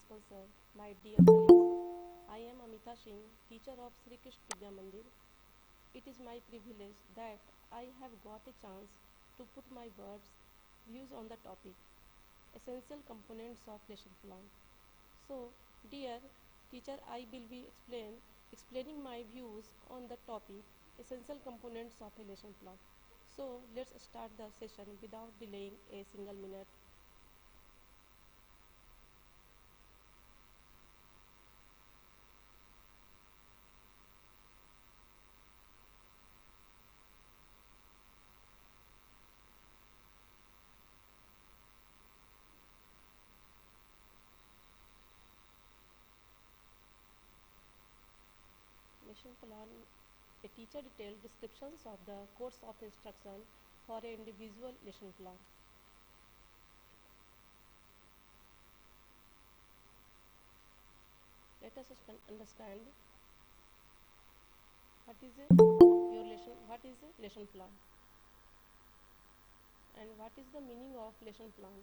Principal Sir, my dear colleagues. I am Amita Singh, teacher of Sri Krishna Vidya Mandir. It is my privilege that I have got a chance to put my words, views on the topic, essential components of lesson plan. So, dear teacher, I will be explaining my views on the topic, essential components of a lesson plan. So, let's start the session without delaying a single minute. Lesson plan, a teacher detailed descriptions of the course of instruction for an individual lesson plan. Let us understand what is a lesson plan and what is the meaning of lesson plan.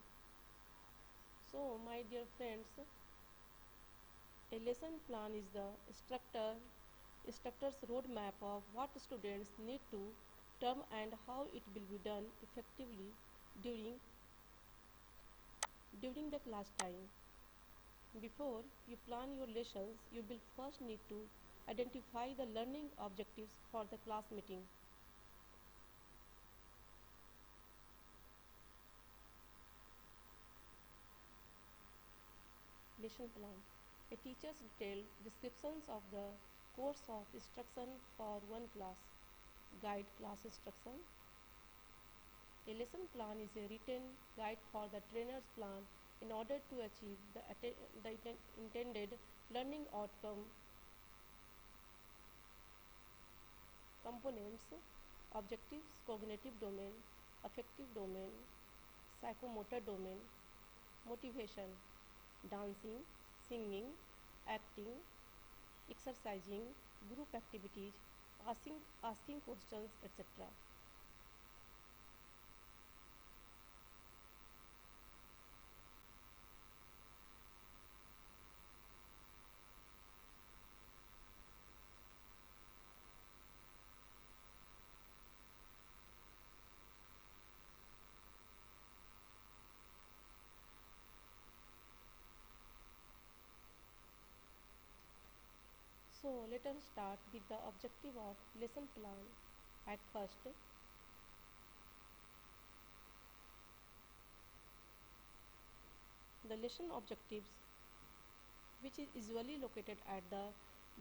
So, my dear friends, a lesson plan is the instructor's roadmap of what students need to term and how it will be done effectively during during the class time. Before you plan your lessons, you will first need to identify the learning objectives for the class meeting. Lesson plan. A teacher's detailed descriptions of the course of instruction for one class. Guide class instruction. A lesson plan is a written guide for the trainer's plan in order to achieve the intended learning outcome. Components, objectives, cognitive domain, affective domain, psychomotor domain, motivation, dancing, singing, acting, exercising, group activities, asking questions, etc. So let us start with the objective of lesson plan. At first, the lesson objectives, which is usually located at the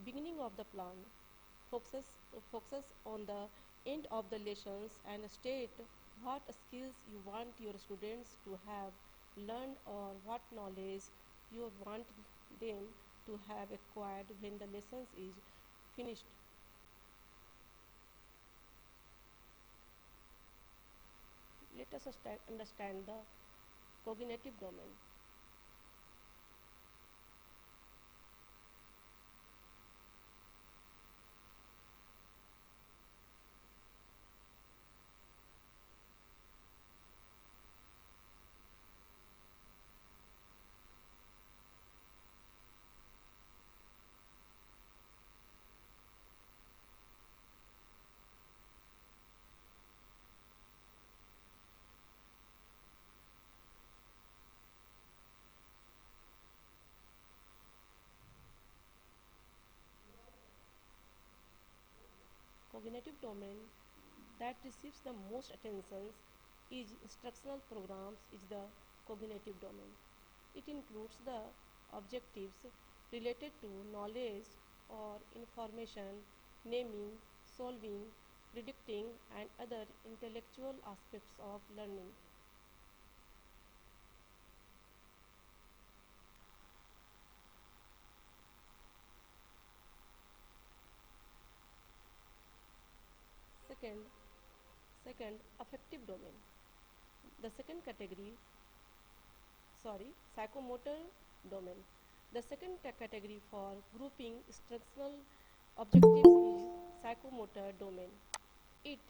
beginning of the plan, focuses, focuses on the end of the lessons and state what skills you want your students to have learned or what knowledge you want them to have acquired when the lessons is finished. Let us understand the cognitive domain. Cognitive domain that receives the most attention is instructional programs is the cognitive domain. It includes the objectives related to knowledge or information, naming, solving, predicting, and other intellectual aspects of learning. Second, second affective domain. The second category, psychomotor domain. The second category for grouping instructional objectives is psychomotor domain. It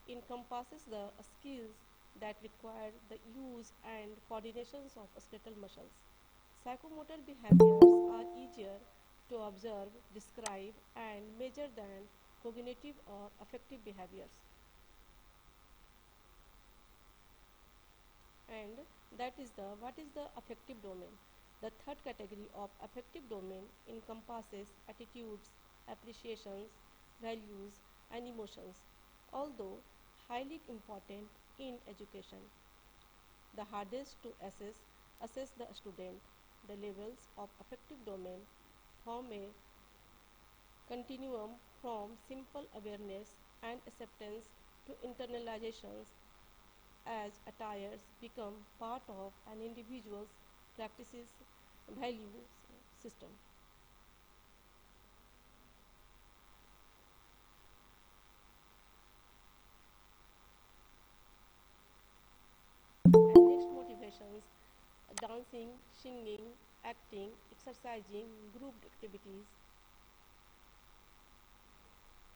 encompasses the skills that require the use and coordinations of skeletal muscles, Psychomotor behaviors are easier to observe, describe, and measure than cognitive or affective behaviors. And that is the what is the affective domain? The third category of affective domain encompasses attitudes, appreciations, values, and emotions. Although highly important in education, the hardest to assess the student. The levels of affective domain form a continuum from simple awareness and acceptance to internalizations as attires become part of an individual's practices values system. And next motivations: dancing, singing, acting, exercising, group activities.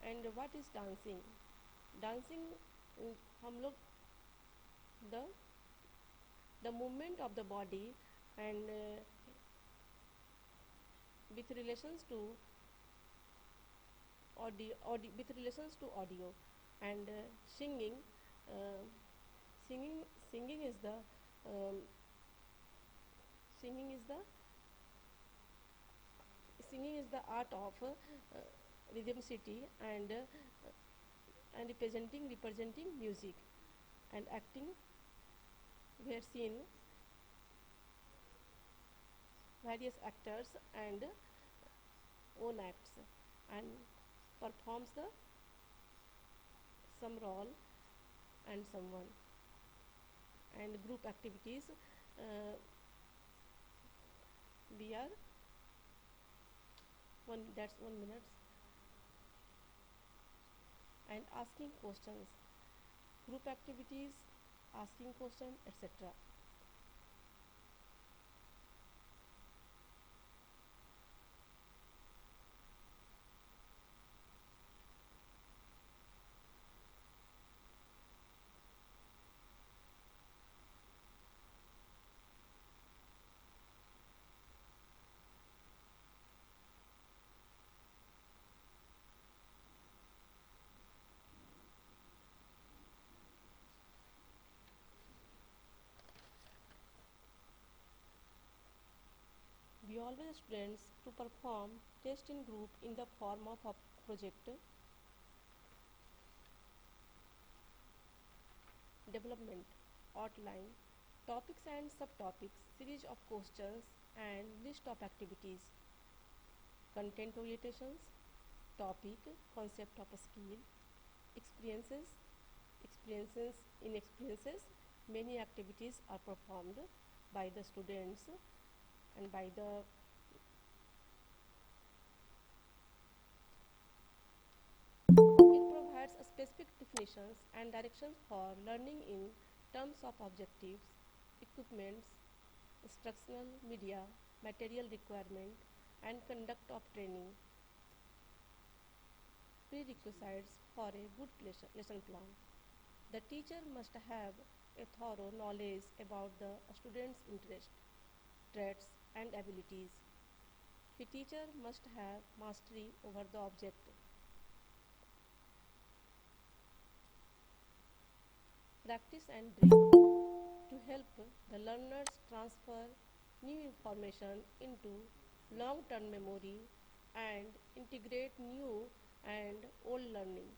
And what is dancing? Dancing, हम लोग the movement of the body and with relations to with relations to audio and singing. Uh, singing singing is the um, singing is the singing is the art of rhythmicity and representing music. And acting, we have seen various actors and own acts and performs the some role and someone. And group activities, we are 1 minute. And asking questions, group activities, asking questions, etc. We always students to perform test in group in the form of a project development, outline, topics and subtopics, series of questions and list of activities, content orientations, topic, concept of a skill, experiences, experiences. Many activities are performed by the students and by the it provides a specific definitions and directions for learning in terms of objectives, equipments, instructional media, material requirement, and conduct of training. Prerequisites for a good lesson plan. The teacher must have a thorough knowledge about the student's interest, traits, and abilities. The teacher must have mastery over the object. Practice and drill to help the learners transfer new information into long-term memory and integrate new and old learning.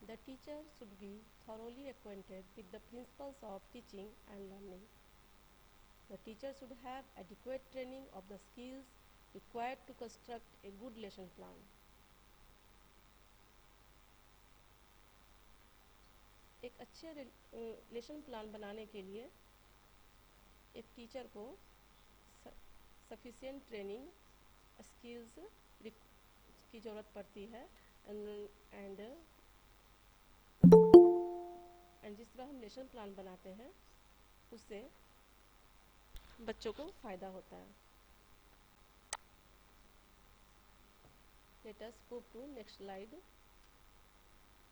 The teacher should be thoroughly acquainted with the principles of teaching and learning. The teacher should have adequate training of the skills required to construct a good lesson plan. एक अच्छे lesson plan बनाने के लिए एक teacher को sufficient training skills की ज़रूरत पड़ती है एंड जिस तरह हम लेसन प्लान बनाते हैं उससे बच्चों को फ़ायदा होता है। Let us move to next slide.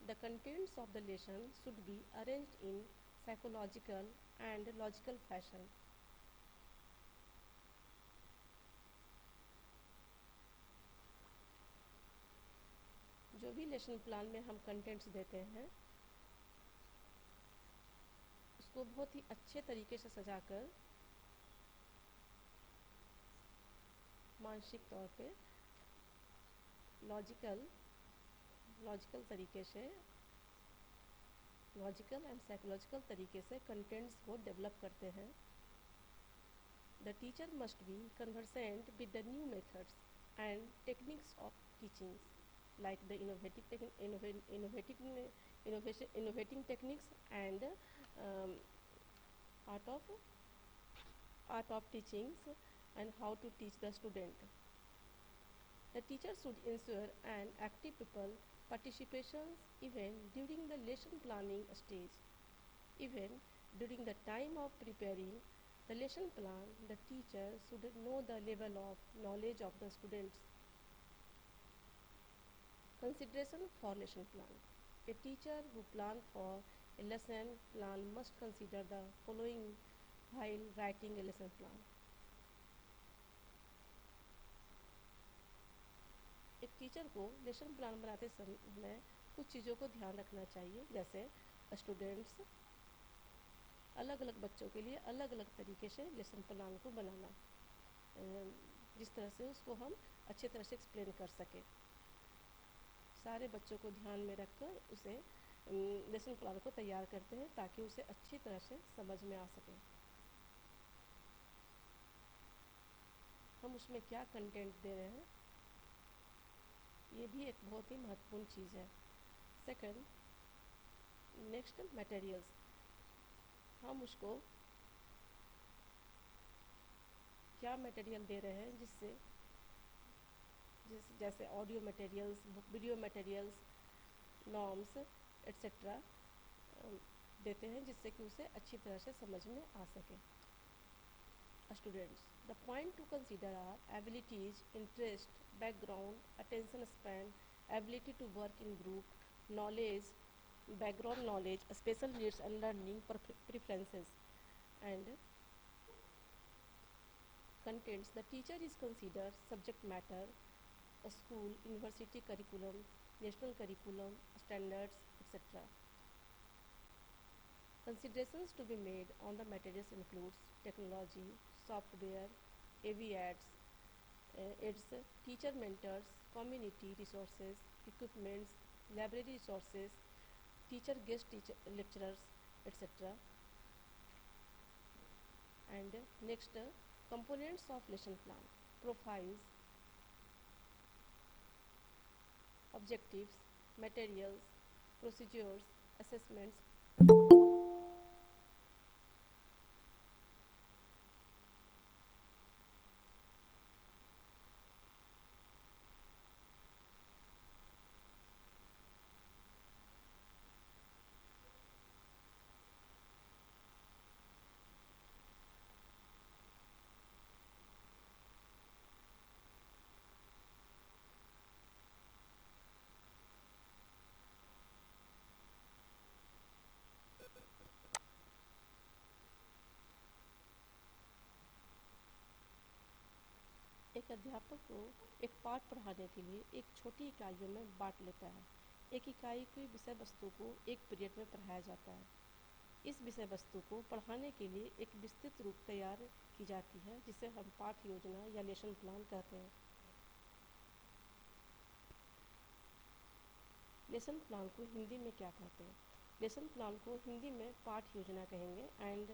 The contents of the lesson should be arranged in psychological and logical fashion. जो भी लेसन प्लान में हम कंटेंट्स देते हैं उसको बहुत ही अच्छे तरीके से सजाकर मानसिक तौर पे लॉजिकल तरीके से लॉजिकल एंड साइकोलॉजिकल तरीके से कंटेंट्स को डेवलप करते हैं। The teacher must be conversant with the new methods and techniques of teaching like the innovating techniques and art of teachings and how to teach the student. The teacher should ensure an active pupil participation even during the lesson planning stage. Even during the time of preparing the lesson plan, the teacher should know the level of knowledge of the students. Consideration for lesson plan. A teacher who plans for a lesson plan must consider the following while writing a lesson plan. एक teacher को lesson plan बनाते समय कुछ चीज़ों को ध्यान रखना चाहिए, जैसे स्टूडेंट्स अलग अलग बच्चों के लिए अलग अलग तरीके से लेसन प्लान को बनाना, जिस तरह से उसको हम अच्छे तरह से एक्सप्लेन कर सकें। सारे बच्चों को ध्यान में रखकर उसे लेसन प्लान को तैयार करते हैं ताकि उसे अच्छी तरह से समझ में आ सके। हम उसमें क्या कंटेंट दे रहे हैं ये भी एक बहुत ही महत्वपूर्ण चीज़ है। सेकंड, नेक्स्ट मटेरियल्स, हम उसको क्या मटेरियल दे रहे हैं जैसे audio materials, video materials, norms etcetera देते हैं जिससे कि उसे अच्छी तरह से समझ में आ सके। Students, the point to consider are abilities, interest, background, attention span, ability to work in group, knowledge, background knowledge, special needs and learning preferences, and contents. The teacher is considered subject matter, a school, university curriculum, national curriculum, standards, etc. Considerations to be made on the materials includes technology, software, AV ads, aids, teacher mentors, community resources, equipments, library resources, teacher guest lecturers, etc. And next, components of lesson plan: profiles, objectives, materials, procedures, assessments. एक अध्यापक को एक पाठ पढ़ाने के लिए एक छोटी इकाइयों में बांट लेता है। एक इकाई की विषय वस्तु को एक पीरियड में पढ़ाया जाता है। इस विषय वस्तु को पढ़ाने के लिए एक विस्तृत रूप तैयार की जाती है जिसे हम पाठ योजना या लेसन प्लान कहते हैं। लेसन प्लान को हिंदी में क्या कहते हैं? लेसन प्लान को हिंदी में पाठ योजना कहेंगे। And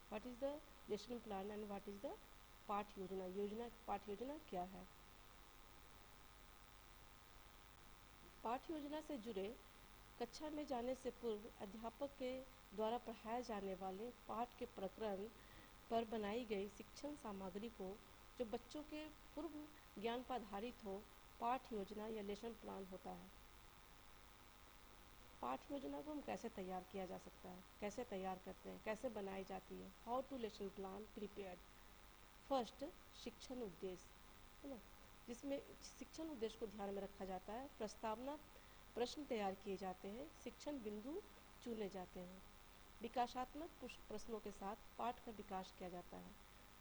what is the lesson plan and what is the पाठ योजना? पाठ योजना क्या है? पाठ योजना से जुड़े कक्षा में जाने से पूर्व अध्यापक के द्वारा पढ़ाए जाने वाले पाठ के प्रकरण पर बनाई गई शिक्षण सामग्री को जो बच्चों के पूर्व ज्ञान पर आधारित हो पाठ योजना या लेसन प्लान होता है। पाठ योजना को हम कैसे तैयार किया जा सकता है, कैसे तैयार करते हैं, कैसे बनाई जाती है, how to lesson plan prepared. First, शिक्षण उद्देश्य, है ना, जिसमें शिक्षण उद्देश्य को ध्यान में रखा जाता है। प्रस्तावना प्रश्न तैयार किए जाते हैं, शिक्षण बिंदु चुने जाते हैं। विकासात्मक प्रश्नों के साथ पाठ का विकास किया जाता है।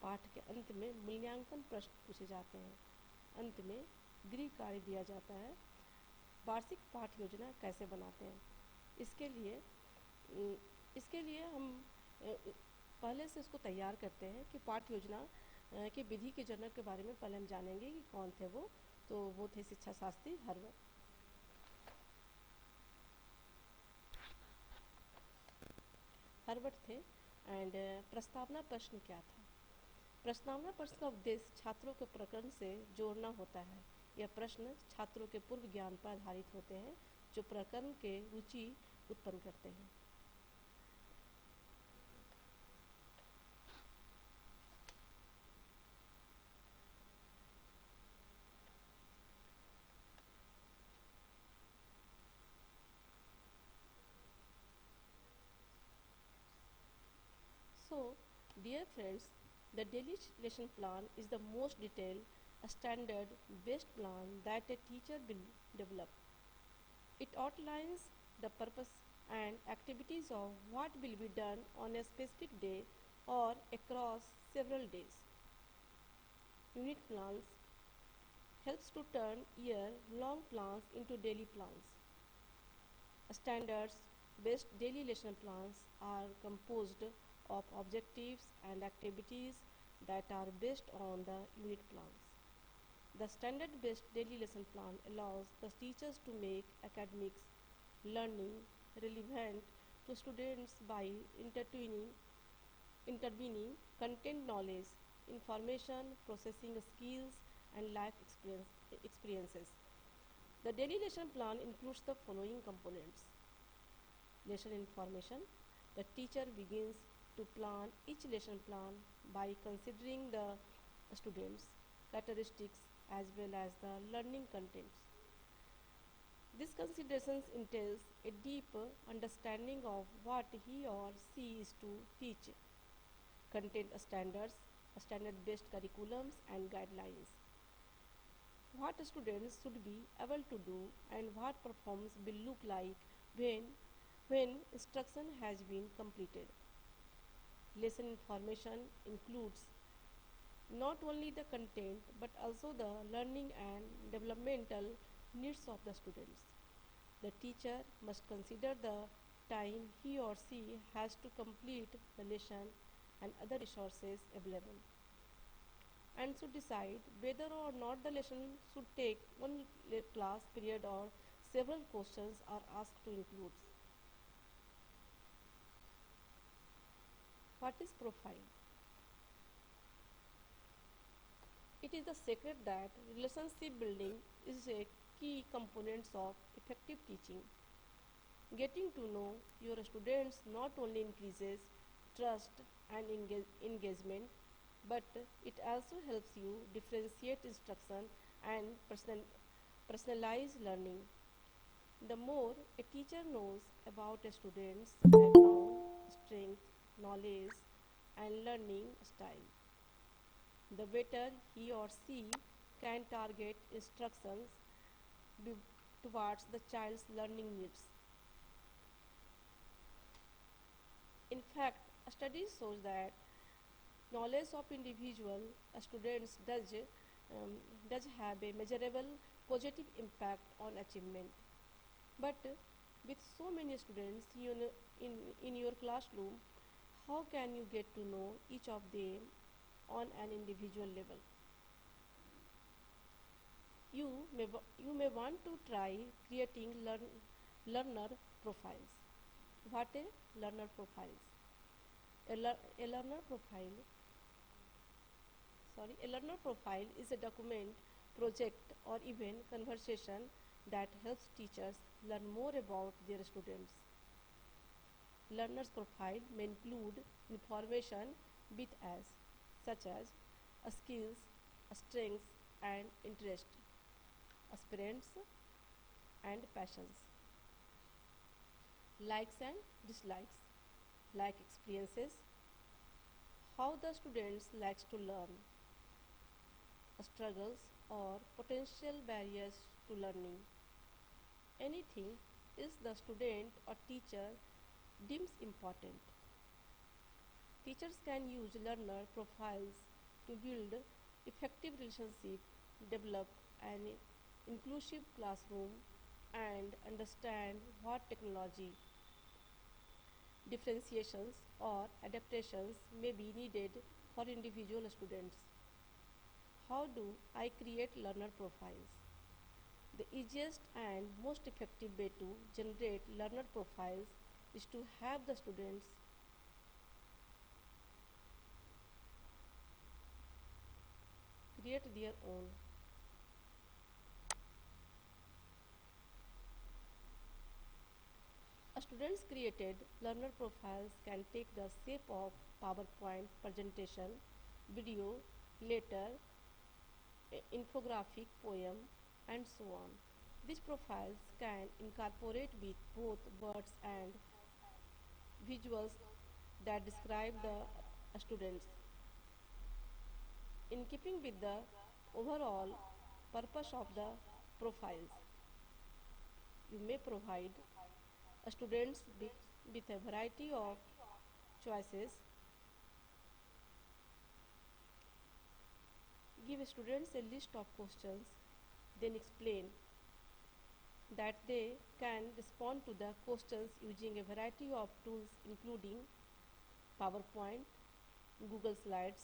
पाठ के अंत में मूल्यांकन प्रश्न पूछे जाते हैं। अंत में गृह कार्य दिया जाता है। वार्षिक पाठ योजना कैसे बनाते हैं, इसके लिए इसके लिए हम पहले से इसको तैयार करते हैं कि पाठ योजना के विधि के जनक के बारे में पहले हम जानेंगे कि कौन थे वो। तो वो थे शिक्षा शास्त्री हर्बट थे। एंड प्रस्तावना प्रश्न क्या था? प्रस्तावना प्रश्न का उद्देश्य छात्रों के प्रकरण से जोड़ना होता है। यह प्रश्न छात्रों के पूर्व ज्ञान पर आधारित होते हैं जो प्रकरण के रुचि उत्पन्न करते हैं। So, dear friends, the daily lesson plan is the most detailed, standard based plan that a teacher will develop. It outlines the purpose and activities of what will be done on a specific day or across several days. Unit plans helps to turn year-long plans into daily plans. Standards based daily lesson plans are composed of objectives and activities that are based on the unit plans. The standard based daily lesson plan allows the teachers to make academics learning relevant to students by intervening content knowledge, information, processing skills, and experiences. The daily lesson plan includes the following components. Lesson information. The teacher begins to plan each lesson plan by considering the students' characteristics as well as the learning contents. This consideration entails a deep understanding of what he or she is to teach, content standards, standard-based curriculums and guidelines, what students should be able to do and what performance will look like when instruction has been completed. Lesson information includes not only the content but also the learning and developmental needs of the students. The teacher must consider the time he or she has to complete the lesson and other resources available, and should decide whether or not the lesson should take one class period or several questions are asked to include. What is profile? It is the secret that relationship building is a key component of effective teaching. Getting to know your students not only increases trust and engagement, but it also helps you differentiate instruction and personalize learning. The more a teacher knows about a student's background, strength, knowledge, and learning style, the better he or she can target instructions towards the child's learning needs. In fact, a study shows that knowledge of individual students does have a measurable positive impact on achievement. But with so many students in your classroom, how can you get to know each of them on an individual level? You may want to try creating learner profiles. What a learner profiles? A learner profile a learner profile is a document, project, or even conversation that helps teachers learn more about their students. Learner's profile may include information with as such as skills, strengths, and interests, aspirants, and passions. Likes and dislikes, like experiences, how the students likes to learn, struggles or potential barriers to learning. Anything is the student or teacher deems important. Teachers can use learner profiles to build effective relationship, develop an inclusive classroom, and understand what technology differentiations or adaptations may be needed for individual students. How do I create learner profiles? The easiest and most effective way to generate learner profiles is to have the students create their own. A student's created learner profiles can take the shape of PowerPoint presentation, video, letter, infographic, poem, and so on. These profiles can incorporate with both words and visuals that describe the students. In keeping with the overall purpose of the profiles, you may provide students with a variety of choices, give students a list of questions, then explain that they can respond to the questions using a variety of tools including PowerPoint, Google Slides,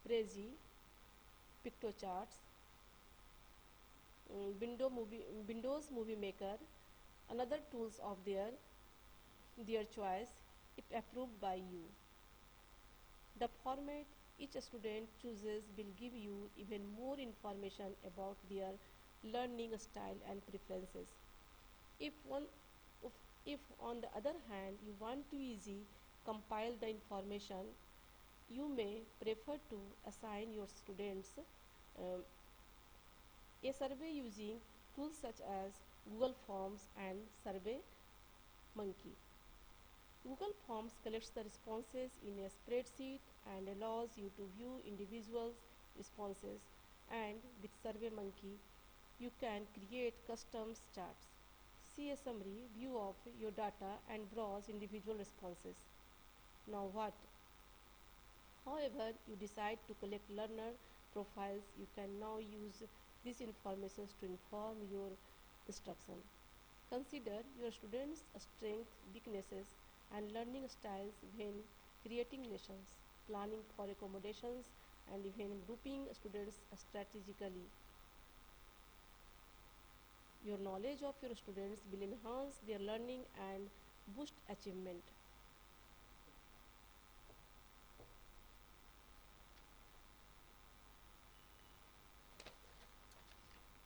Prezi, PictoCharts, Windows Movie Maker, another tools of their choice if approved by you. The format each student chooses will give you even more information about their learning style and preferences. If one if, if on the other hand you want to easy compile the information, you may prefer to assign your students um, a survey using tools such as Google Forms and Survey Monkey. Google Forms collects the responses in a spreadsheet and allows you to view individuals' responses, and with SurveyMonkey you can create custom charts. See a summary view of your data and browse individual responses. Now what? However, you decide to collect learner profiles, you can now use these information to inform your instruction. Consider your students' strengths, weaknesses, and learning styles when creating lessons, planning for accommodations, and even grouping students strategically. Your knowledge of your students will enhance their learning and boost achievement.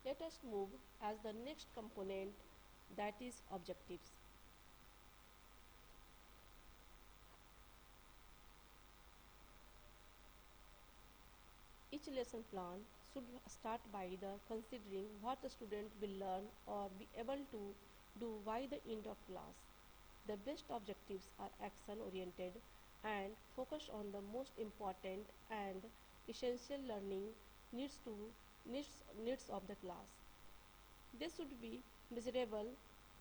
Let us move as the next component, that is objectives. Each lesson plan should start by the considering what the student will learn or be able to do by the end of class. The best objectives are action oriented and focus on the most important and essential learning needs to needs of the class. They should be measurable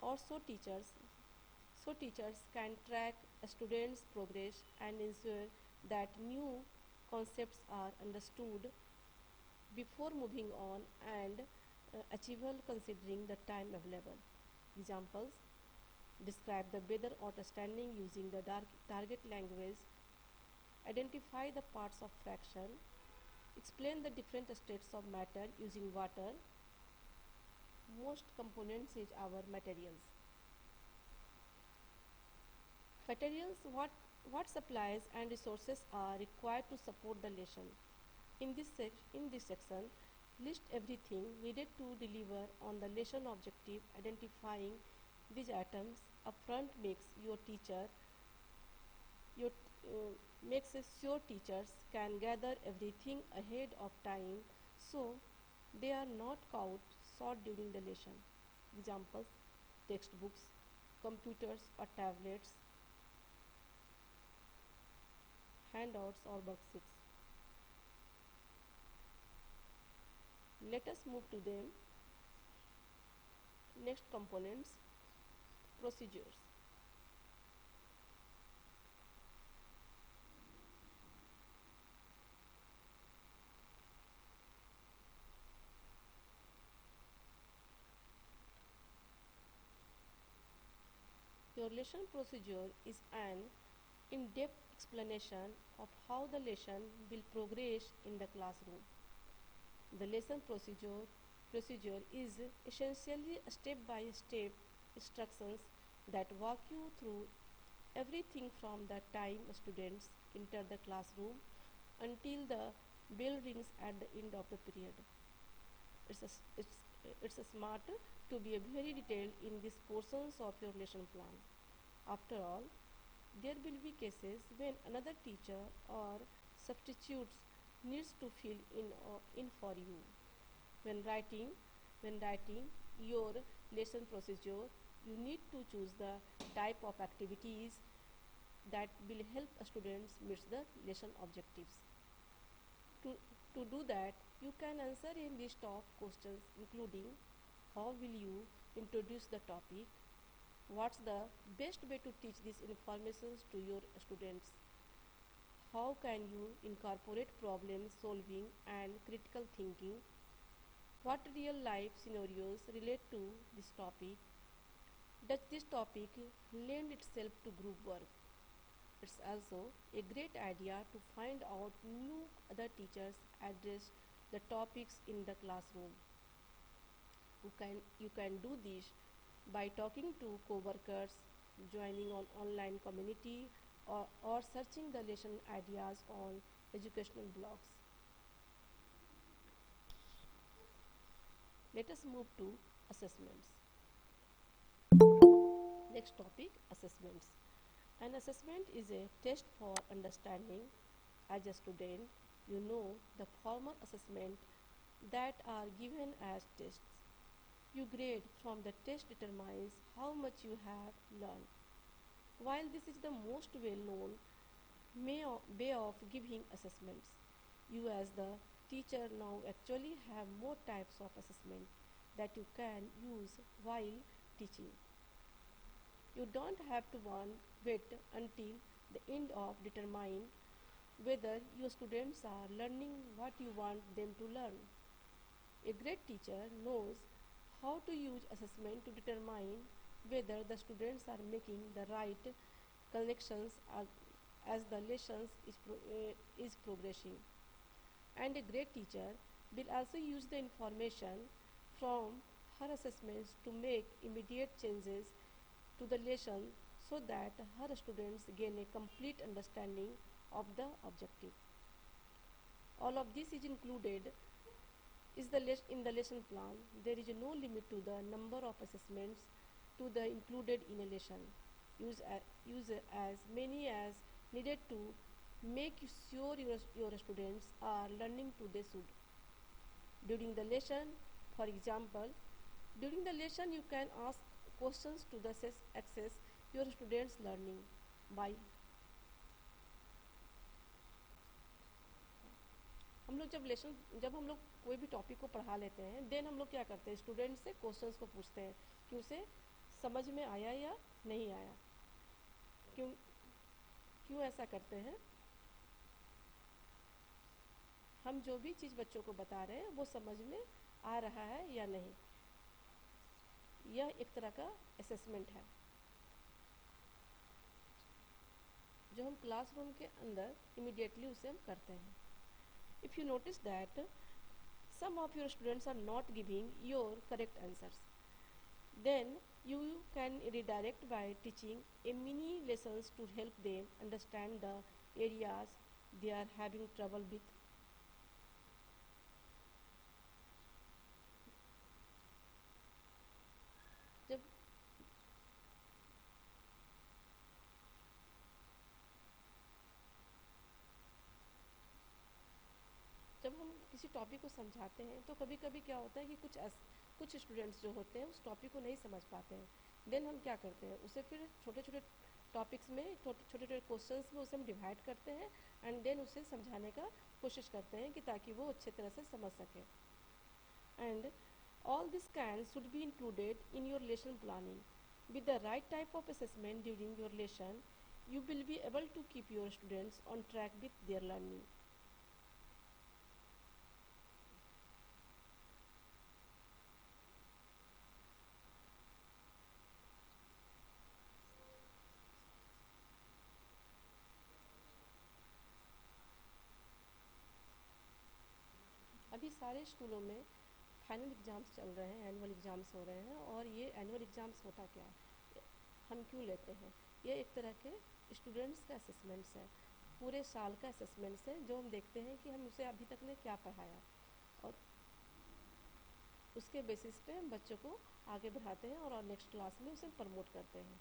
also teachers can track a student's progress and ensure that new concepts are understood before moving on and achievable considering the time available. Examples: describe the weather understanding using the target language, identify the parts of fraction, explain the different states of matter using water. Most components is our materials. Materials, what supplies and resources are required to support the lesson. In this section, list everything needed to deliver on the lesson objective. Identifying these items upfront your makes sure teachers can gather everything ahead of time so they are not caught short during the lesson. Examples: textbooks, computers or tablets, handouts or worksheets. Let us move to the next components, procedures. Your lesson procedure is an in-depth explanation of how the lesson will progress in the classroom. The lesson procedure is essentially step-by-step instructions that walk you through everything from the time students enter the classroom until the bell rings at the end of the period. It's a, it's, it's a smart to be very detailed in these portions of your lesson plan. After all, there will be cases when another teacher or substitutes needs to fill in for you. When writing, when writing your lesson procedure, you need to choose the type of activities that will help students meet the lesson objectives. To, to do that, you can answer a list of questions including how will you introduce the topic, what's the best way to teach these informations to your students, how can you incorporate problem solving and critical thinking, what real life scenarios relate to this topic, does this topic lend itself to group work. It's also a great idea to find out new other teachers address the topics in the classroom. You can do this by talking to co-workers, joining on online community, or searching the lesson ideas on educational blogs. Let us move to assessments. Next topic, assessments. An assessment is a test for understanding. As a student, you know the formal assessment that are given as tests. You grade from the test determines how much you have learned. While this is the most well-known way of giving assessments, you as the teacher now actually have more types of assessment that you can use while teaching. You don't have to wait until the end of determine whether your students are learning what you want them to learn. A great teacher knows how to use assessment to determine whether the students are making the right connections as the lessons is progressing. And a great teacher will also use the information from her assessments to make immediate changes to the lesson so that her students gain a complete understanding of the objective. All of this is included in the lesson plan. There is no limit to the number of assessments to the included in a lesson. Use as many as needed to make sure your students are learning to they should. During the lesson, for example, during the lesson you can ask questions to the access your students learning by हम लोग जब हम लोग कोई भी topic को पढ़ा लेते हैं देन हम लोग क्या करते हैं स्टूडेंट से क्वेश्चंस को पूछते हैं कि उसे समझ में आया या नहीं आया क्यों क्यों ऐसा करते हैं हम जो भी चीज़ बच्चों को बता रहे हैं वो समझ में आ रहा है या नहीं यह एक तरह का असेसमेंट है जो हम क्लासरूम के अंदर इमीडिएटली उसे हम करते हैं if you notice that some of your students are not giving your correct answers then you can redirect by teaching a mini lessons to help them understand the areas they are having trouble with जब जब हम किसी topic को समझाते हैं तो कभी कभी क्या होता है कि कुछ स्टूडेंट्स जो होते हैं उस टॉपिक को नहीं समझ पाते हैं देन हम क्या करते हैं, उसे फिर छोटे छोटे टॉपिक्स में, छोटे छोटे क्वेश्चंस में उसे हम डिवाइड करते हैं एंड देन उसे समझाने का कोशिश करते हैं कि ताकि वो अच्छे तरह से समझ सके. And all this can should be included in your lesson planning. With the right type of assessment during your lesson, you will be able to keep your students on track with their learning. अभी सारे स्कूलों में final exams चल रहे हैं, annual exams हो रहे हैं. और ये एनुअल एग्ज़ाम्स होता क्या है, हम क्यों लेते हैं, ये एक तरह के स्टूडेंट्स का असेसमेंट्स है, पूरे साल का असेसमेंट्स है, जो हम देखते हैं कि हम उसे अभी तक ने क्या पढ़ाया और उसके बेसिस पे हम बच्चों को आगे बढ़ाते हैं और नेक्स्ट क्लास में उसे प्रमोट करते हैं.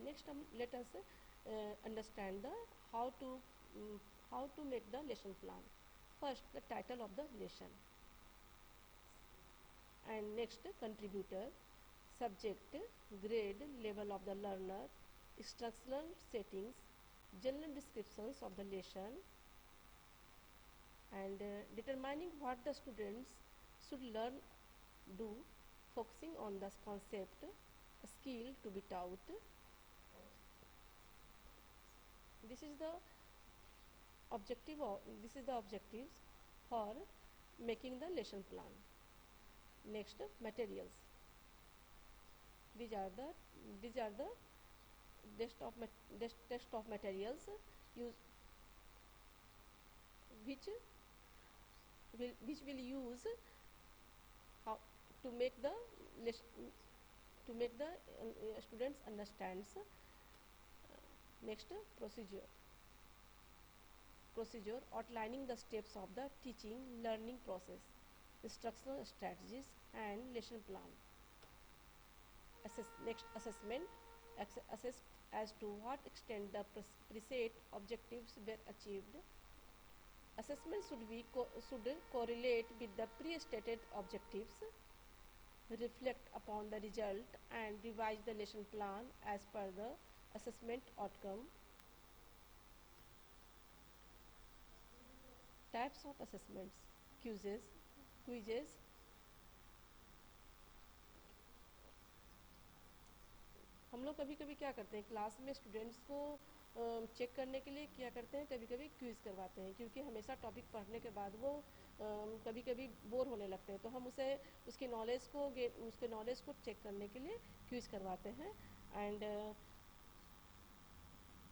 Next, let us understand the how to how to make the lesson plan. First, the title of the lesson, and next contributor, subject, grade, level of the learner, instructional settings, general descriptions of the lesson, and determining what the students should learn, do, focusing on the concept, skill to be taught. This is the this is the objectives for making the lesson plan. Next, materials. These are the text of materials use which will use how to make the students understands. Next, procedure outlining the steps of the teaching learning process, instructional strategies and lesson plan. Next, assessment, assess as to what extent the preset objectives were achieved. Assessment should correlate with the pre-stated objectives, reflect upon the result and revise the lesson plan as per the assessment outcome. Types of assessments, quizzes. हम लोग कभी कभी क्या करते हैं, class में students को check करने के लिए क्या करते हैं, कभी कभी क्विज़ करवाते हैं, क्योंकि हमेशा टॉपिक पढ़ने के बाद वो कभी कभी बोर होने लगते हैं, तो हम उसके नॉलेज को चेक करने के लिए क्विज़ करवाते हैं.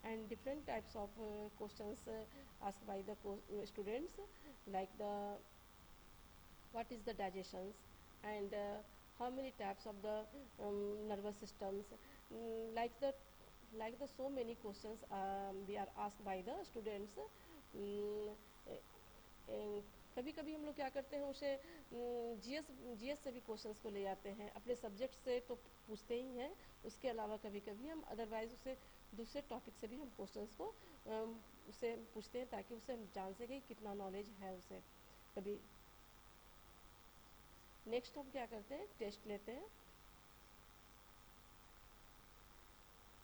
And different types of questions asked by the students, like what is the digestions and how many types of the nervous systems, like the so many questions we are asked by the students. कभी कभी हम लोग क्या करते हैं, उसे GS से भी क्वेश्चंस को ले जाते हैं, अपने सब्जेक्ट से तो पूछते ही हैं, उसके अलावा कभी कभी हम अदरवाइज उसे दूसरे टॉपिक से भी हम क्वेश्चंस को उसे पूछते हैं, ताकि उसे हम जान सकें कितना नॉलेज है उसे. कभी नेक्स्ट हम क्या करते हैं, टेस्ट लेते हैं.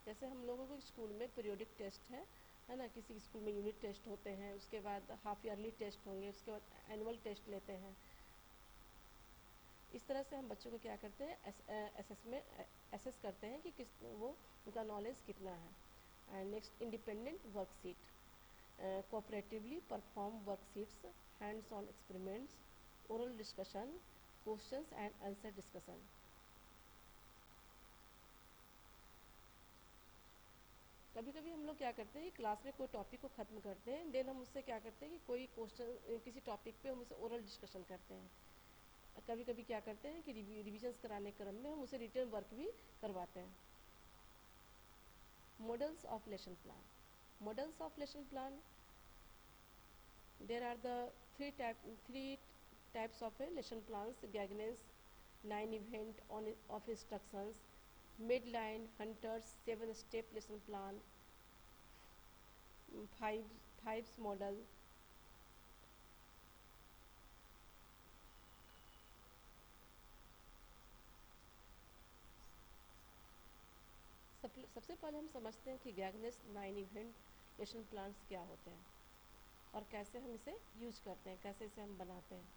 जैसे हम लोगों को स्कूल में पीरियोडिक टेस्ट है ना, किसी स्कूल में यूनिट टेस्ट होते हैं, उसके बाद हाफ ईयरली टेस्ट होंगे, उसके बाद एनुअल टेस्ट लेते हैं. इस तरह से हम बच्चों को क्या करते हैं, असेस करते हैं कि उनका नॉलेज कितना है. And next, independent worksheet, cooperatively perform worksheets, hands on experiments, oral discussion, questions and answer discussion. कभी कभी हम लोग क्या करते हैं, क्लास में कोई टॉपिक को ख़त्म करते हैं, देन हम उससे क्या करते हैं कि कोई क्वेश्चन किसी टॉपिक पे हम उसे ओरल डिस्कशन करते हैं. कभी कभी क्या करते हैं कि रिविजन्स कराने के क्रम में हम उसे रिटर्न वर्क भी करवाते हैं. Models of lesson plan. Models of lesson plan, there are the three types of lesson plans: Gaggen's 9 event of instructions, Medline Hunter's 7-step lesson plan, five fives model. सबसे पहले हम समझते हैं कि गैगनेस 9 इवेंट लेसन प्लान्स क्या होते हैं और कैसे हम इसे यूज करते हैं, कैसे इसे हम बनाते हैं।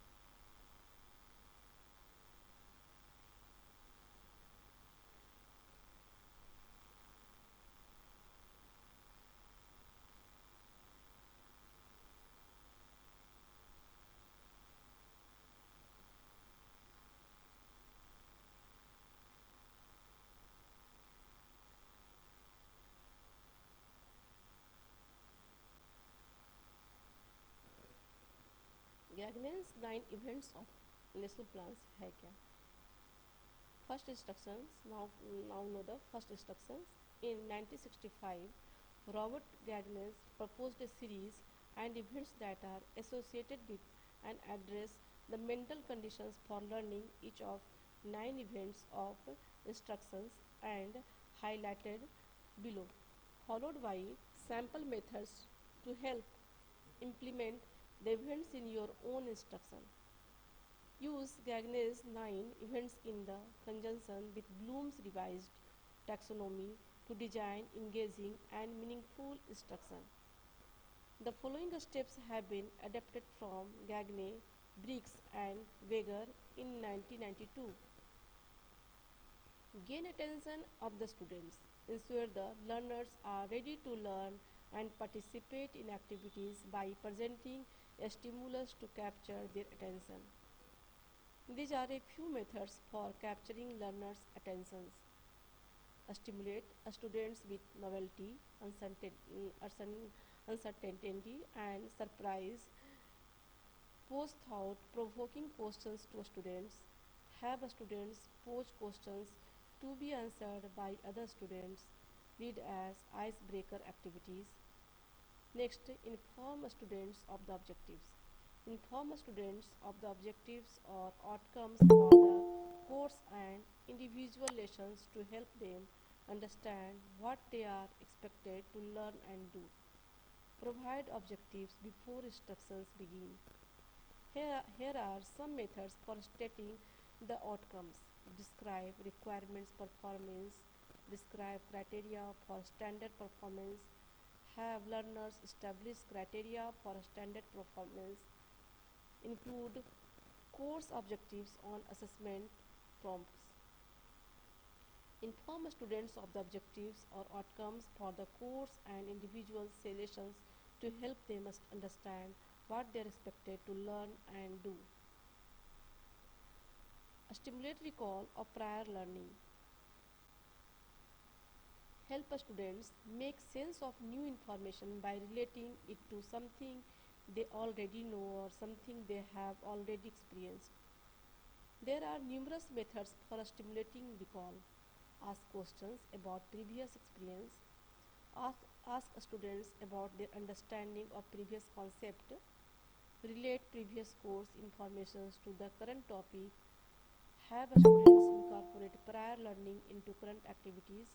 गैगनेस 9 इवेंट्स ऑफ लेसन प्लान्स है क्या? First instructions, now know the first instructions. In 1965, Robert Gagnes proposed a series and events that are associated with and address the mental conditions for learning each of 9 events of instructions and highlighted below, followed by sample methods to help implement the events in your own instruction. Use Gagne's 9 events in the conjunction with Bloom's revised taxonomy to design engaging and meaningful instruction. The following steps have been adapted from Gagne, Briggs and Weger in 1992. Gain attention of the students. Ensure the learners are ready to learn and participate in activities by presenting a stimulus to capture their attention. These are a few methods for capturing learners' attentions. Stimulate students with novelty, uncertainty, and surprise. Pose thought-provoking questions to students. Have students pose questions to be answered by other students. Read as icebreaker activities. Next, inform students of the objectives. Inform students of the objectives or outcomes for the course and individual lessons to help them understand what they are expected to learn and do. Provide objectives before instructions begin. Here are some methods for stating the outcomes. Describe requirements performance. Describe criteria for standard performance. Have learners establish criteria for standard performance. Include course objectives on assessment prompts. Inform students of the objectives or outcomes for the course and individual sessions to help them understand what they are expected to learn and do. Stimulate recall of prior learning. Help students make sense of new information by relating it to something they already know or something they have already experienced. There are numerous methods for stimulating recall. Ask questions about previous experience. Ask students about their understanding of previous concept. Relate previous course information to the current topic. Have students incorporate prior learning into current activities.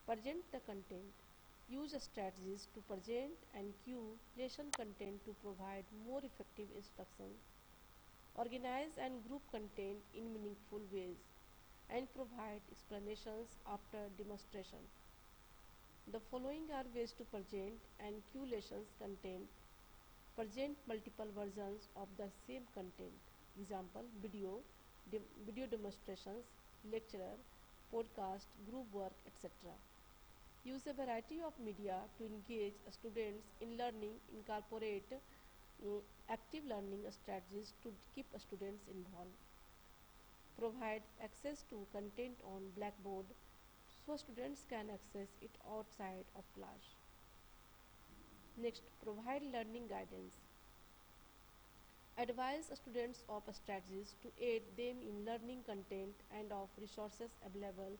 Present the content. Use strategies to present and cue lesson content to provide more effective instruction. Organize and group content in meaningful ways and provide explanations after demonstration. The following are ways to present and cue lessons content. Present multiple versions of the same content. Example, video demonstrations, lecture, podcast, group work, etc. Use a variety of media to engage students in learning, incorporate active learning strategies to keep students involved. Provide access to content on Blackboard so students can access it outside of class. Next, provide learning guidance. Advise students of strategies to aid them in learning content and of resources available.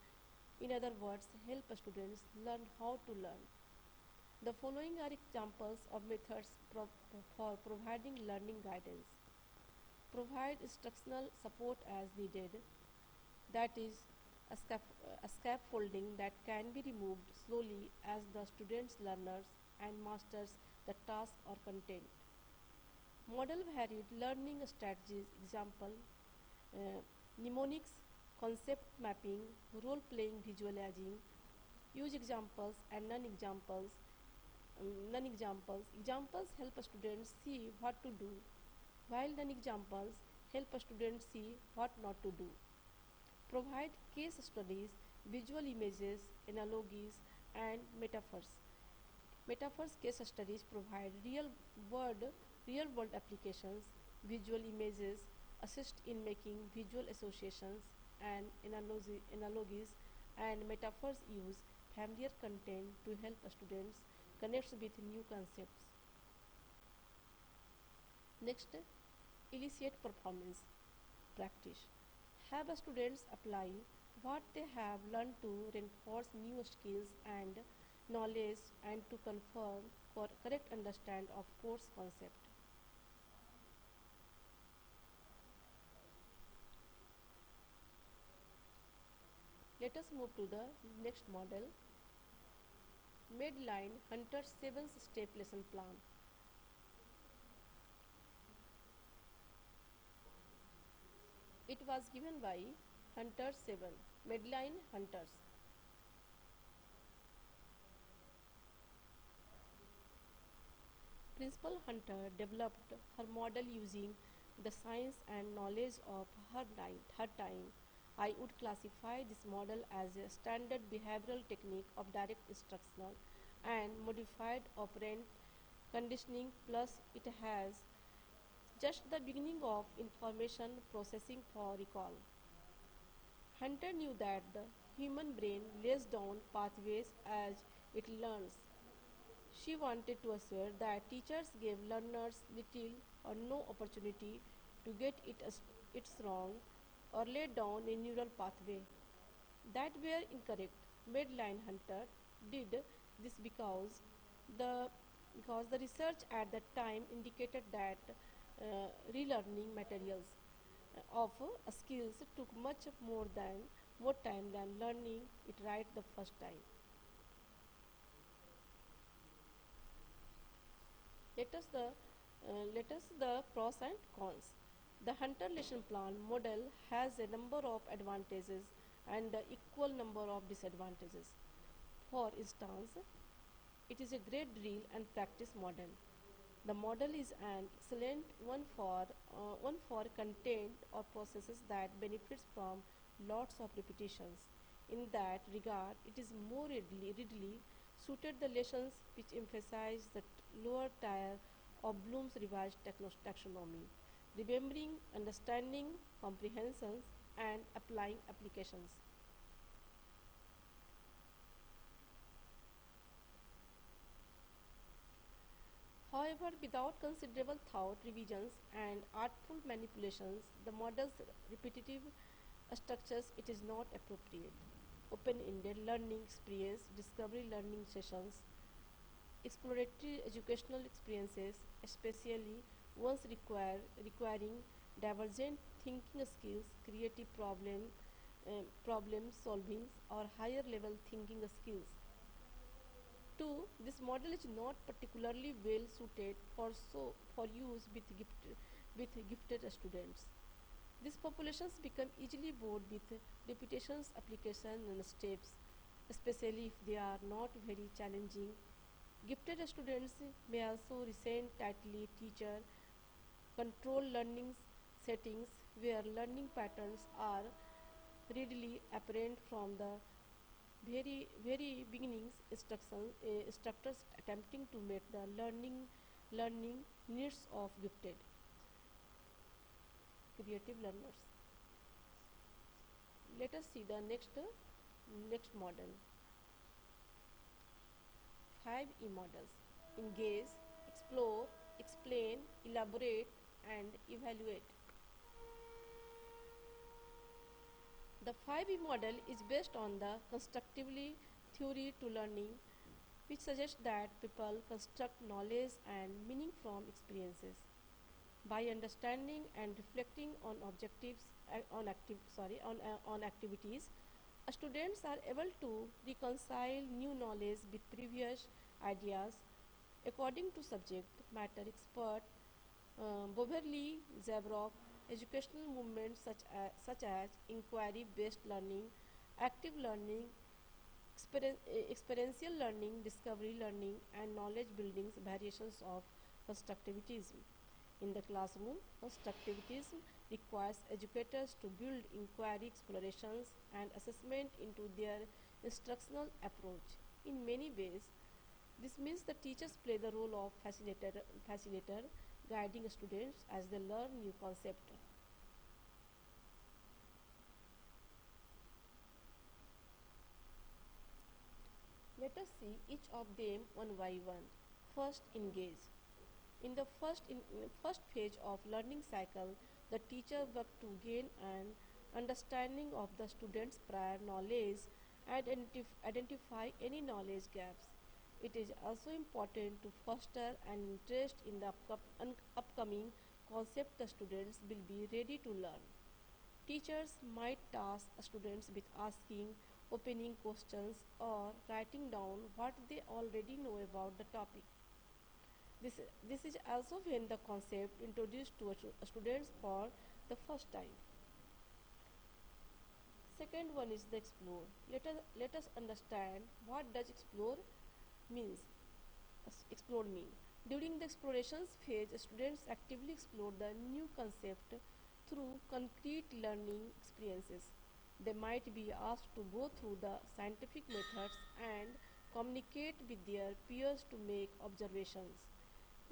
In other words, help students learn how to learn. The following are examples of methods for providing learning guidance. Provide instructional support as needed, that is, a scaffolding that can be removed slowly as the students learners and masters the task or content. Model varied learning strategies, example, uh, mnemonics, concept mapping, role playing visualizing, use examples and non examples. Examples help students see what to do, while non examples help students see what not to do. Provide case studies, visual images, analogies, and metaphors. Metaphors case studies provide world, real world applications, visual images assist in making visual associations and analogies, and metaphors use familiar content to help students connect with new concepts. Next, elicit performance practice. Have students apply what they have learned to reinforce new skills and knowledge and to confirm correct understand of course concept. Let us move to the next model, Medline Hunter's 7-step lesson plan. It was given by Hunter 7, Medline Hunters. Principal Hunter developed her model using the science and knowledge of her time. I would classify this model as a standard behavioral technique of direct instructional and modified operant conditioning, plus it has just the beginning of information processing for recall. Hunter knew that the human brain lays down pathways as it learns. She wanted to assure that teachers gave learners little or no opportunity to get it's wrong or lay down a neural pathway that were incorrect. Medline Hunter did this the because the research at that time indicated that relearning materials of skills took much more time than learning it right the first time. Let us the let us the pros and cons. The Hunter lesson plan model has a number of advantages and an equal number of disadvantages. For instance, it is a great drill and practice model. The model is an excellent one for content or processes that benefits from lots of repetitions. In that regard, it is more readily suited the lessons which emphasize the lower tier of Bloom's revised taxonomy, remembering, understanding, comprehensions, and applying applications. However, without considerable thought, revisions, and artful manipulations, the model's repetitive structures, it is not appropriate. Open-ended learning experience, discovery learning sessions, exploratory educational experiences, especially ones requiring divergent thinking skills, creative problem solving, or higher level thinking skills. Two, this model is not particularly well suited for use with gifted students. These populations become easily bored with repetitions, application, and steps, especially if they are not very challenging. Gifted students may also resent tightly teacher control learning settings where learning patterns are readily apparent from the very beginnings instructors attempting to meet the learning needs of gifted creative learners. Let us see the next model, 5E models: engage, explore, explain, elaborate, and evaluate. The 5E model is based on the constructively theory to learning, which suggests that people construct knowledge and meaning from experiences. By understanding and reflecting on objectives on active sorry on activities, students are able to reconcile new knowledge with previous ideas, According to subject matter expert Boverly Zabrock, educational movements such as inquiry-based learning, active learning, experiential learning, discovery learning, and knowledge building variations of constructivism. In the classroom, constructivism requires educators to build inquiry, explorations, and assessment into their instructional approach. In many ways, this means the teachers play the role of facilitator guiding students as they learn new concepts. Let us see each of them one by one. First, engage. In the first phase of learning cycle, the teacher works to gain an understanding of the student's prior knowledge and identify any knowledge gaps. It is also important to foster an interest in the upcoming concept the students will be ready to learn. Teachers might task students with asking opening questions or writing down what they already know about the topic. This, this is also when the concept introduced to students for the first time. Second one is the explore. Let us understand what does means explore mean. During the explorations phase, students actively explore the new concept through concrete learning experiences. They might be asked to go through the scientific methods and communicate with their peers to make observations.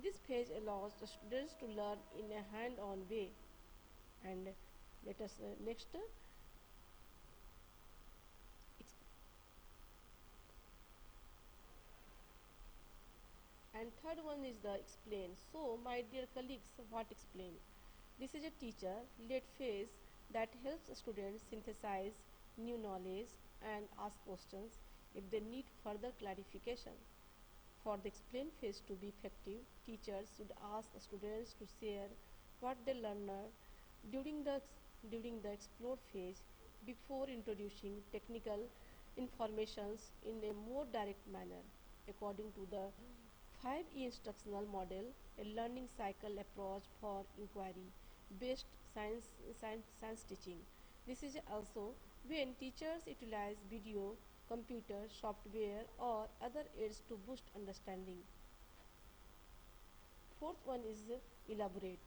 This phase allows the students to learn in a hand-on way. And let us next and third one is the explain. So, my dear colleagues, what explain? This is a teacher-led phase that helps students synthesize new knowledge and ask questions if they need further clarification. For the explain phase to be effective, teachers should ask students to share what they learned during the during the explore phase before introducing technical informations in a more direct manner. According to the 5E instructional model, a learning cycle approach for inquiry based science teaching. This is also when teachers utilize video, computer, software, or other aids to boost understanding. Fourth one is elaborate.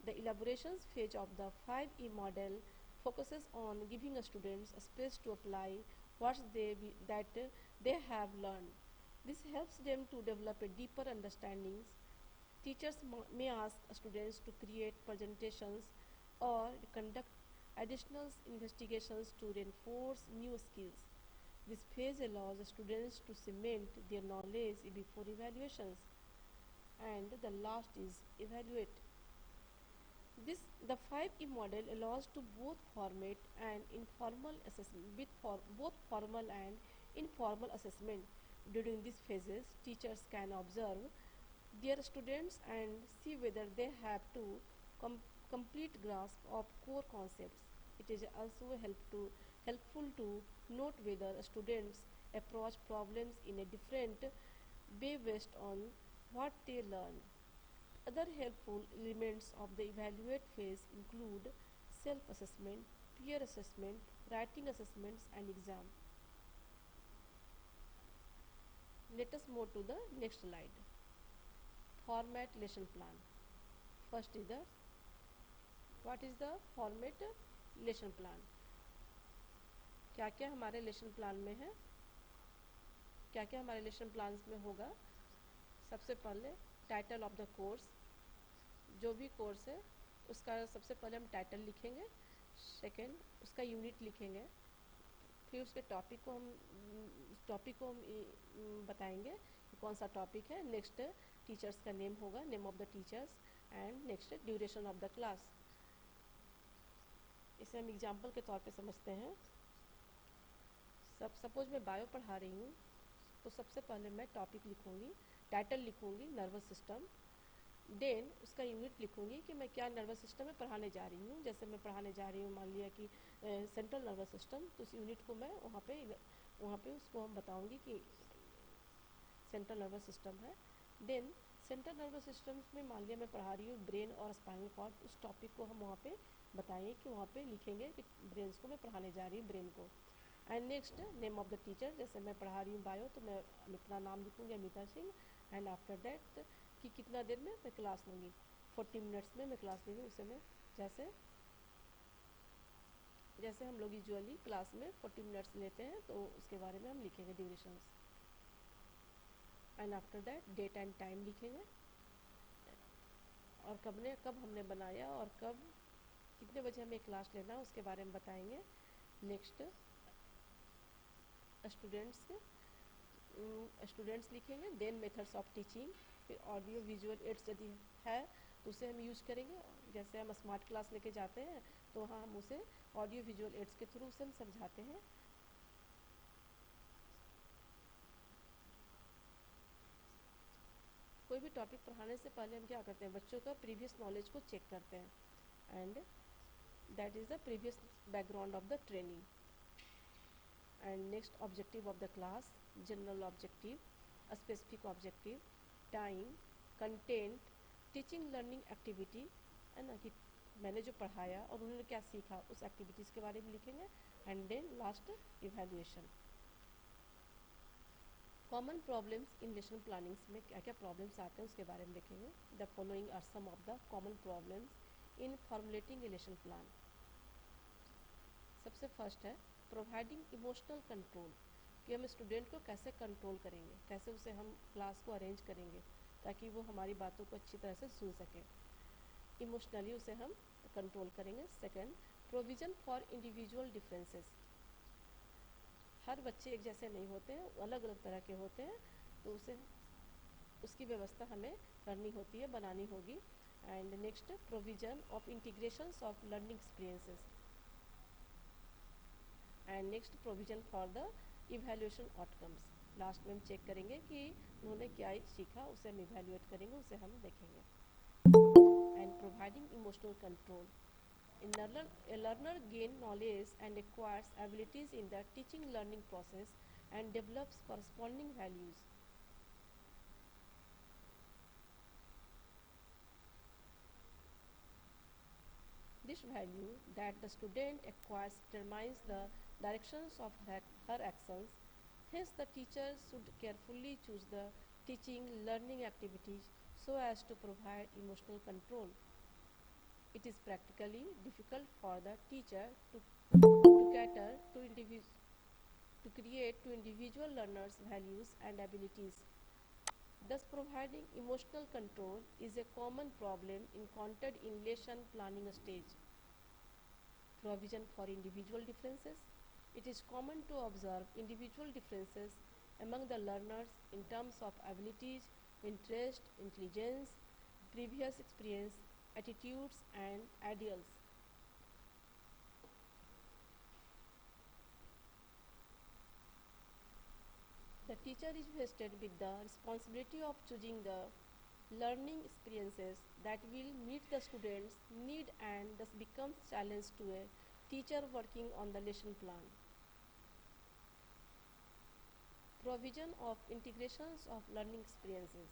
The elaborations phase of the 5E model focuses on giving students a space to apply that they have learned. This helps them to develop a deeper understanding. Teachers may ask students to create presentations or conduct additional investigations to reinforce new skills. This phase allows students to cement their knowledge before evaluations. And the last is evaluate. The 5E model allows to both formal and informal assessment with both formal and informal assessment. During these phases, teachers can observe their students and see whether they have to com- complete grasp of core concepts. It is also helpful to note whether students approach problems in a different way based on what they learn. Other helpful elements of the evaluate phase include self-assessment, peer assessment, writing assessments, and exam. Let us move to the next slide. Format lesson plan. First is the what is the format lesson plan? क्या क्या हमारे lesson plan में है? क्या क्या हमारे lesson plan में होगा? सबसे पहले टाइटल ऑफ द कोर्स, जो भी कोर्स है उसका सबसे पहले हम टाइटल लिखेंगे. सेकेंड, उसका यूनिट लिखेंगे. फिर उसके टॉपिक को हम बताएंगे कि कौन सा टॉपिक है. नेक्स्ट टीचर्स का नेम होगा, name of the teachers. And next duration of the class. इसे हम एग्जाम्पल के तौर पे समझते हैं. सपोज मैं बायो पढ़ा रही हूँ तो सबसे पहले मैं टॉपिक लिखूँगी, टाइटल लिखूँगी नर्वस सिस्टम. देन उसका यूनिट लिखूँगी कि मैं क्या नर्वस सिस्टम में पढ़ाने जा रही हूँ. जैसे मैं पढ़ाने जा रही हूँ मान लिया कि सेंट्रल नर्वस सिस्टम, तो उस यूनिट को मैं वहाँ पे उसको हम बताऊँगी कि सेंट्रल नर्वस सिस्टम है. देन सेंट्रल नर्वस सिस्टम में मान लिया मैं पढ़ा रही हूँ ब्रेन और स्पाइनल कॉर्ड, उस टॉपिक को हम वहाँ पे बताएंगे कि वहाँ पे लिखेंगे कि ब्रेन को मैं पढ़ाने जा रही हूँ ब्रेन को। And next name of the teacher, जैसे मैं पढ़ा रही हूँ बायो तो मैं अपना नाम लिखूँगी Amita Singh. And after that कि कितना देर में मैं क्लास लूँगी, 40 मिनट्स में मैं क्लास लूँगी। उसे मैं जैसे जैसे हम लोग यूजुअली क्लास में 40 मिनट्स लेते हैं तो उसके बारे में हम लिखेंगे durations. And after that date and time लिखेंगे और कब हमने बनाया और कब कितने बजे हमें क्लास लेना है उसके बारे में बताएंगे। नेक्स्ट स्टूडेंट्स स्टूडेंट्स लिखेंगे। देन मेथड्स ऑफ टीचिंग, फिर ऑडियो विजुअल एड्स यदि है तो उसे हम यूज करेंगे। जैसे हम स्मार्ट क्लास लेके जाते हैं तो वहाँ हम उसे ऑडियो विजुअल एड्स के थ्रू उसे हम समझाते हैं। कोई भी टॉपिक पढ़ाने से पहले हम क्या करते हैं, बच्चों का प्रीवियस नॉलेज को चेक करते हैं। And that is the previous background of the training. And next objective of the class, general objective, specific objective, time, content, teaching learning activity, है ना, कि मैंने जो पढ़ाया और उन्होंने क्या सीखा उस एक्टिविटीज़ के बारे में लिखेंगे। And then last evaluation. Common problems in lesson plannings में क्या क्या प्रॉब्लम्स आते हैं उसके बारे में लिखेंगे। The following are some of the common problems in formulating a lesson plan. सबसे फर्स्ट है प्रोवाइडिंग इमोशनल कंट्रोल, कि हम स्टूडेंट को कैसे कंट्रोल करेंगे, कैसे उसे हम क्लास को अरेंज करेंगे ताकि वो हमारी बातों को अच्छी तरह से सुन सके। इमोशनली उसे हम कंट्रोल करेंगे। Second, provision for individual differences, हर बच्चे एक जैसे नहीं होते हैं, अलग अलग तरह के होते हैं, तो उसे उसकी व्यवस्था हमें करनी होती है, बनानी होगी। And next provision of integrations of learning experiences. And next provision for the evaluation outcomes, last में हम चेक करेंगे कि उन्होंने क्या सीखा, उसे हम इवैल्यूएट करेंगे, उसे हम देखेंगे। And providing emotional control, a learner gain knowledge and acquires abilities in the teaching learning process and develops corresponding values. This value that the student acquires determines the directions of her actions. Hence, the teacher should carefully choose the teaching learning activities so as to provide emotional control. It is practically difficult for the teacher to cater to create to individual learners' values and abilities. Thus, providing emotional control is a common problem encountered in lesson planning stage. Provision for individual differences. It is common to observe individual differences among the learners in terms of abilities, interest, intelligence, previous experience, attitudes, and ideals. The teacher is vested with the responsibility of choosing the learning experiences that will meet the students' need and thus becomes challenge to a teacher working on the lesson plan. Provision of integrations of learning experiences.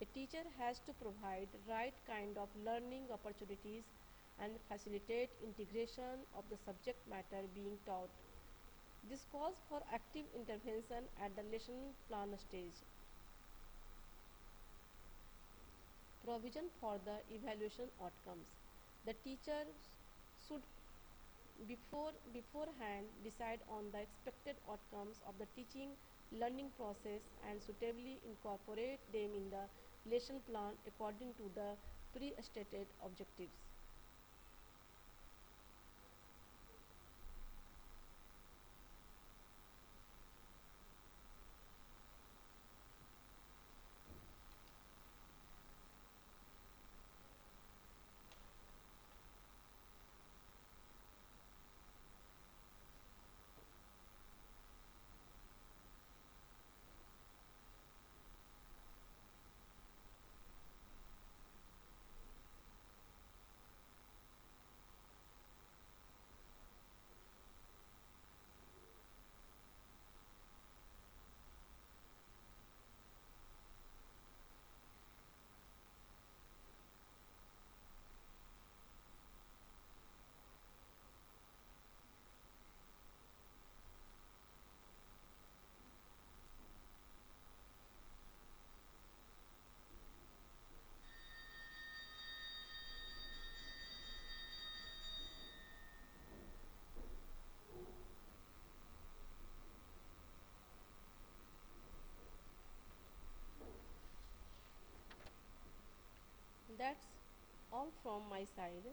A teacher has to provide right kind of learning opportunities and facilitate integration of the subject matter being taught. This calls for active intervention at the lesson plan stage. Provision for the evaluation outcomes. The teacher should beforehand decide on the expected outcomes of the teaching learning process and suitably incorporate them in the lesson plan according to the pre-stated objectives. all from my side.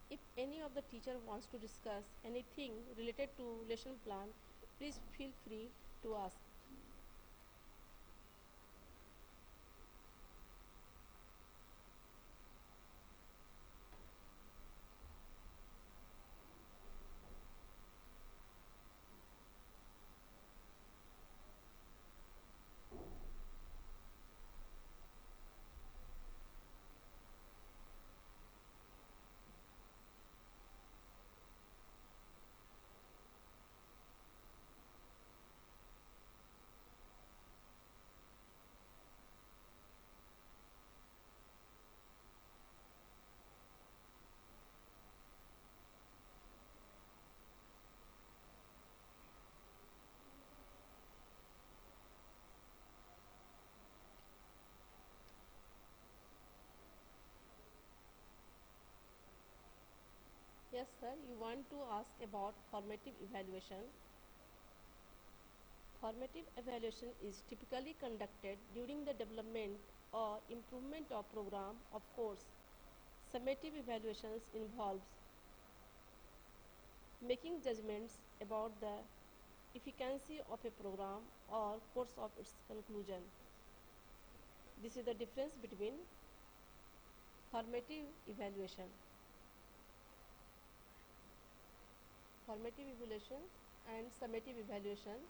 If any of the teacher wants to discuss anything related to lesson plan, please feel free to ask. Yes, sir, you want to ask about formative evaluation. Formative evaluation is typically conducted during the development or improvement of program of course. Summative evaluations involves making judgments about the efficacy of a program or course of its conclusion. This is the difference between formative evaluation. Formative evaluation and summative evaluation.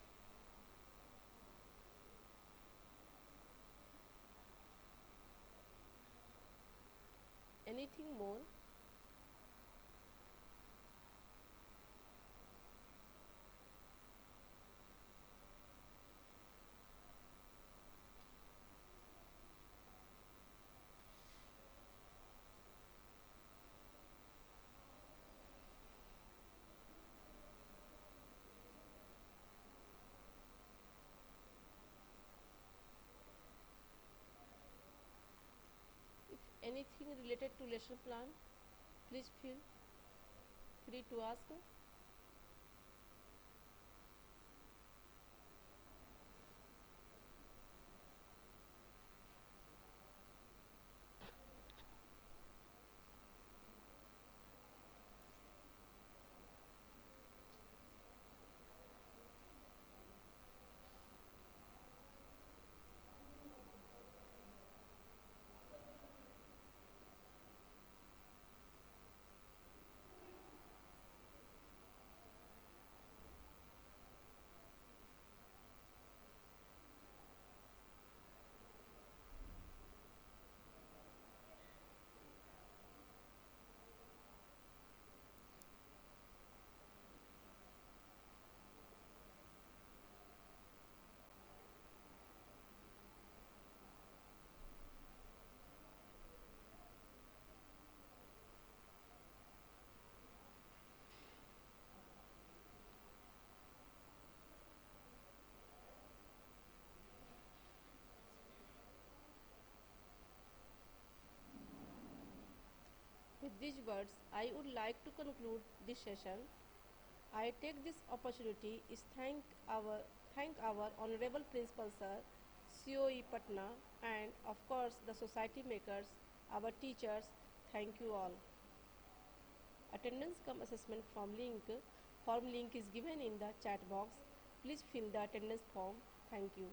Anything more? If anything related to lesson plan, please feel free to ask. With these words, I would like to conclude this session. I take this opportunity to thank our honorable principal sir, COE Patna, and of course the society makers, our teachers. Thank you all. Attendance cum assessment form link is given in the chat box. Please fill the attendance form. Thank you.